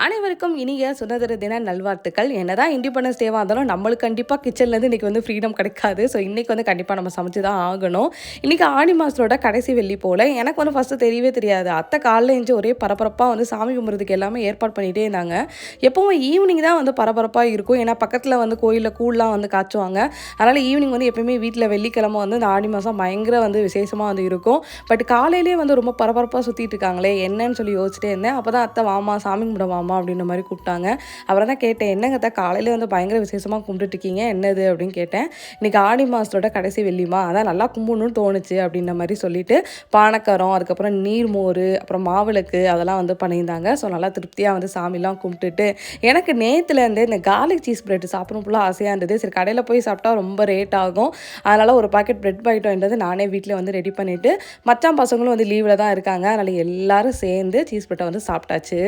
அனைவருக்கும் இனிய சுதந்திர தின நல்வாழ்த்துக்கள். என்னதான் இண்டிபெண்டன்ஸ் டேவாக இருந்தாலும் நம்மளுக்கு கண்டிப்பாக கிச்சன்லேருந்து இன்றைக்கி வந்து ஃப்ரீடம் கிடைக்காது. ஸோ இன்றைக்கி வந்து கண்டிப்பாக நம்ம சமைச்சு தான் ஆகணும். இன்றைக்கி ஆடி மாதத்தோட கடைசி வெள்ளி போல் எனக்கு வந்து ஃபஸ்ட்டு தெரியவே தெரியாது. அத்தை காலைல எழுந்து ஒரே பரபரப்பாக வந்து சாமி கும்பிட்றதுக்கு எல்லாமே ஏற்பாடு பண்ணிகிட்டே இருந்தாங்க. எப்போவும் ஈவினிங் தான் வந்து பரபரப்பாக இருக்கும். ஏன்னா பக்கத்தில் வந்து கோயிலில் கூழ்லாம் வந்து காய்ச்சுவாங்க. அதனால் ஈவினிங் வந்து எப்போயுமே வீட்டில் வெள்ளிக்கிழமை வந்து இந்த ஆடி மாதம் பயங்கர வந்து விசேஷமாக வந்து இருக்கும். பட் காலையிலேயே வந்து ரொம்ப பரபரப்பாக சுற்றிட்டு இருக்காங்களே என்னன்னு சொல்லி யோசிச்சிட்டே இருந்தேன். அப்போ தான் அத்தை வாமா சாமி கும்பிட வாமா அப்படின்ற மாதிரி கூப்பிட்டாங்க. அப்புறம் தான் கேட்டேன், என்னங்க அத்தை காலையில் வந்து பயங்கர விசேஷமாக கும்பிட்டுருக்கீங்க, என்னது அப்படின்னு கேட்டேன். இன்றைக்கி ஆடி மாதத்தோட கடைசி வெள்ளிமா, அதான் நல்லா கும்பிடணும்னு தோணுச்சு அப்படின்ற மாதிரி சொல்லிட்டு பானக்கரம், அதுக்கப்புறம் நீர்மோர், அப்புறம் மாவிளக்கு அதெல்லாம் வந்து பண்ணியிருந்தாங்க. ஸோ நல்லா திருப்தியாக வந்து சாமிலாம் கும்பிட்டுட்டு எனக்கு நேற்றுலேருந்து இந்த கார்லிக் சீஸ் பிரெட் சாப்பிடணும் ஃபுல்லாக ஆசையாக இருந்தது. சரி கடையில் போய் சாப்பிட்டா ரொம்ப ரேட் ஆகும், அதனால் ஒரு பாக்கெட் பிரெட் பாக்கெட் நானே வீட்டில் வந்து ரெடி பண்ணிவிட்டு மச்சான் பசங்களும் வந்து லீவில் தான் இருக்காங்க. அதனால் எல்லோரும் சேர்ந்து சீஸ் பிரெட்டை வந்து சாப்பிட்டாச்சு.